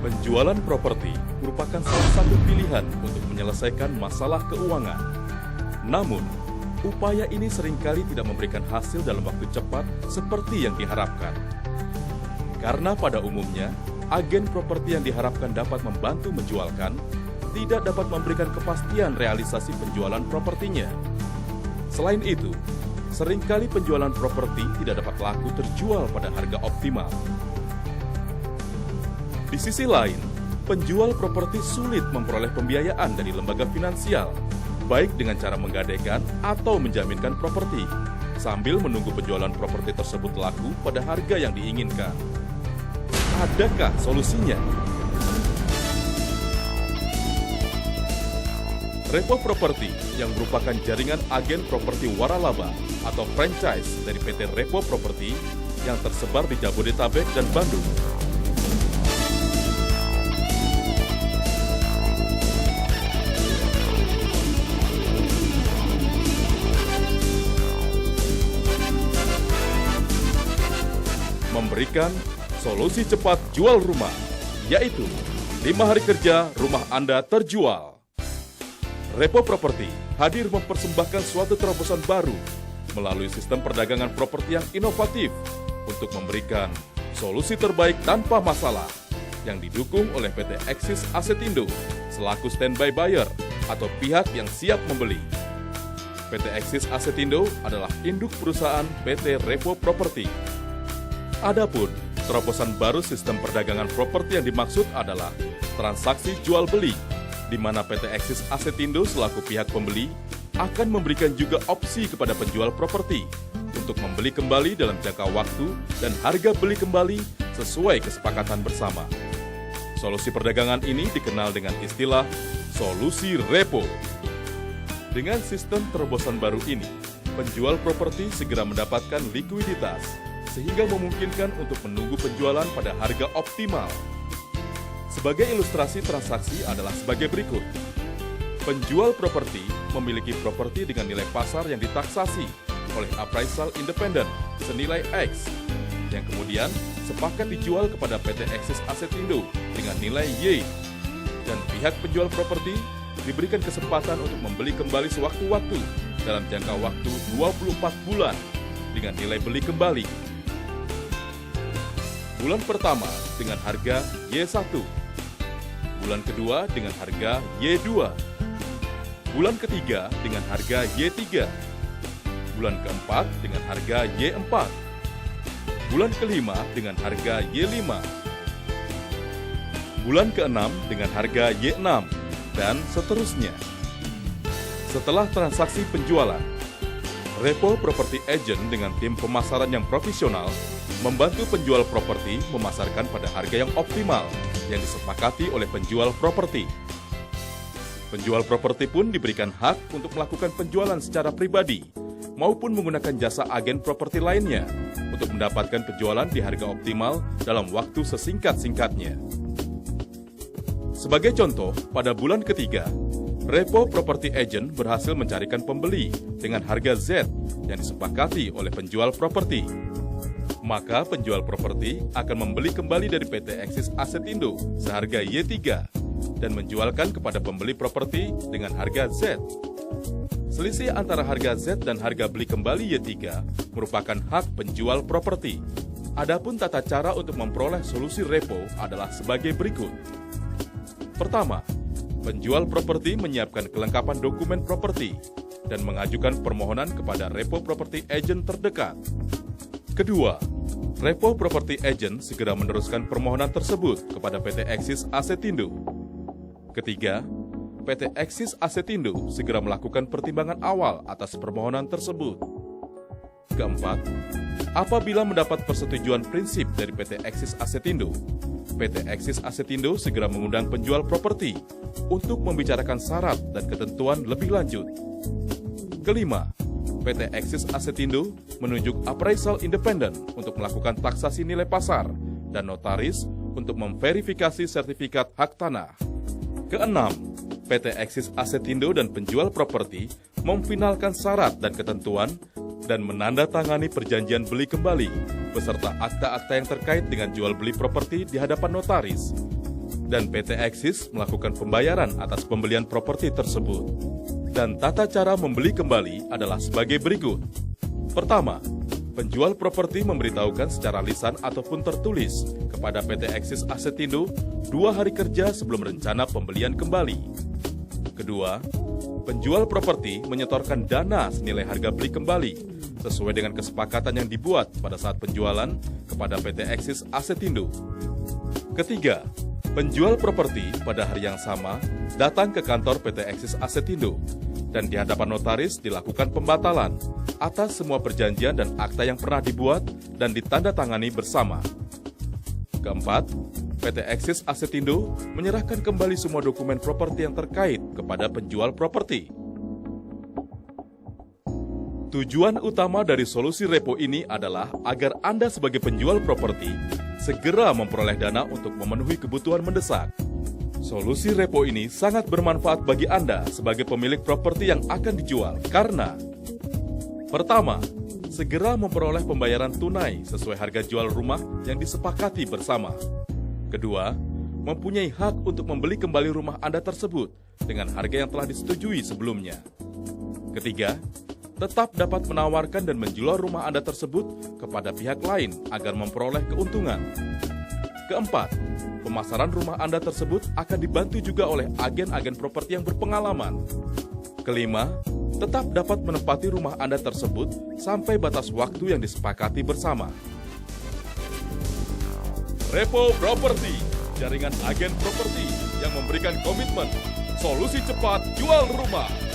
Penjualan properti merupakan salah satu pilihan untuk menyelesaikan masalah keuangan. Namun, upaya ini seringkali tidak memberikan hasil dalam waktu cepat seperti yang diharapkan. Karena pada umumnya, agen properti yang diharapkan dapat membantu menjualkan, tidak dapat memberikan kepastian realisasi penjualan propertinya. Selain itu, seringkali penjualan properti tidak dapat laku terjual pada harga optimal. Di sisi lain, penjual properti sulit memperoleh pembiayaan dari lembaga finansial, baik dengan cara menggadaikan atau menjaminkan properti, sambil menunggu penjualan properti tersebut laku pada harga yang diinginkan. Adakah solusinya? Repo Properti yang merupakan jaringan agen properti waralaba atau franchise dari PT Repo Properti yang tersebar di Jabodetabek dan Bandung. Memberikan solusi cepat jual rumah, yaitu 5 hari kerja rumah Anda terjual. Repo Properti hadir mempersembahkan suatu terobosan baru melalui sistem perdagangan properti yang inovatif untuk memberikan solusi terbaik tanpa masalah yang didukung oleh PT Axis Asetindo selaku standby buyer atau pihak yang siap membeli. PT Axis Asetindo adalah induk perusahaan PT Repo Properti. Adapun terobosan baru sistem perdagangan properti yang dimaksud adalah transaksi jual-beli, di mana PT Axis Asetindo selaku pihak pembeli akan memberikan juga opsi kepada penjual properti untuk membeli kembali dalam jangka waktu dan harga beli kembali sesuai kesepakatan bersama. Solusi perdagangan ini dikenal dengan istilah solusi repo. Dengan sistem terobosan baru ini, penjual properti segera mendapatkan likuiditas sehingga memungkinkan untuk menunggu penjualan pada harga optimal. Sebagai ilustrasi transaksi adalah sebagai berikut. Penjual properti memiliki properti dengan nilai pasar yang ditaksasi oleh appraisal independen senilai X, yang kemudian sepakat dijual kepada PT Axis Asetindo dengan nilai Y, dan pihak penjual properti diberikan kesempatan untuk membeli kembali sewaktu-waktu dalam jangka waktu 24 bulan dengan nilai beli kembali. Bulan pertama dengan harga Y1, bulan kedua dengan harga Y2, bulan ketiga dengan harga Y3, bulan keempat dengan harga Y4, bulan kelima dengan harga Y5, bulan keenam dengan harga Y6, dan seterusnya. Setelah transaksi penjualan, Repo Property Agent dengan tim pemasaran yang profesional membantu penjual properti memasarkan pada harga yang optimal yang disepakati oleh penjual properti. Penjual properti pun diberikan hak untuk melakukan penjualan secara pribadi maupun menggunakan jasa agen properti lainnya untuk mendapatkan penjualan di harga optimal dalam waktu sesingkat-singkatnya. Sebagai contoh, pada bulan ketiga, Repo Property Agent berhasil mencarikan pembeli dengan harga Z yang disepakati oleh penjual properti. Maka penjual properti akan membeli kembali dari PT Axis Asetindo seharga Y3 dan menjualkan kepada pembeli properti dengan harga Z. Selisih antara harga Z dan harga beli kembali Y3 merupakan hak penjual properti. Adapun tata cara untuk memperoleh solusi repo adalah sebagai berikut. Pertama, penjual properti menyiapkan kelengkapan dokumen properti dan mengajukan permohonan kepada Repo Property Agent terdekat. Kedua, Repo Property Agent segera meneruskan permohonan tersebut kepada PT Axis Asetindo. Ketiga, PT Axis Asetindo segera melakukan pertimbangan awal atas permohonan tersebut. Keempat, apabila mendapat persetujuan prinsip dari PT Axis Asetindo, PT Axis Asetindo segera mengundang penjual properti untuk membicarakan syarat dan ketentuan lebih lanjut. Kelima, PT Axis Asetindo menunjuk appraisal independen untuk melakukan taksasi nilai pasar dan notaris untuk memverifikasi sertifikat hak tanah. Keenam, PT Axis Asetindo dan penjual properti memfinalkan syarat dan ketentuan dan menandatangani perjanjian beli kembali beserta akta-akta yang terkait dengan jual beli properti di hadapan notaris. dan PT Eksis melakukan pembayaran atas pembelian properti tersebut. Dan tata cara membeli kembali adalah sebagai berikut. Pertama, penjual properti memberitahukan secara lisan ataupun tertulis kepada PT Eksis Asetindo 2 hari kerja sebelum rencana pembelian kembali. Kedua, penjual properti menyetorkan dana senilai harga beli kembali sesuai dengan kesepakatan yang dibuat pada saat penjualan kepada PT Eksis Asetindo. Ketiga, penjual properti pada hari yang sama datang ke kantor PT Eksis Asetindo dan di hadapan notaris dilakukan pembatalan atas semua perjanjian dan akta yang pernah dibuat dan ditandatangani bersama. Keempat, PT Eksis Asetindo menyerahkan kembali semua dokumen properti yang terkait kepada penjual properti. Tujuan utama dari solusi repo ini adalah agar Anda sebagai penjual properti segera memperoleh dana untuk memenuhi kebutuhan mendesak. Solusi repo ini sangat bermanfaat bagi Anda sebagai pemilik properti yang akan dijual karena: pertama, segera memperoleh pembayaran tunai sesuai harga jual rumah yang disepakati bersama. Kedua, mempunyai hak untuk membeli kembali rumah Anda tersebut dengan harga yang telah disetujui sebelumnya. Ketiga, tetap dapat menawarkan dan menjual rumah Anda tersebut kepada pihak lain agar memperoleh keuntungan. Keempat, pemasaran rumah Anda tersebut akan dibantu juga oleh agen-agen properti yang berpengalaman. Kelima, tetap dapat menempati rumah Anda tersebut sampai batas waktu yang disepakati bersama. Repo Properti, jaringan agen properti yang memberikan komitmen solusi cepat jual rumah.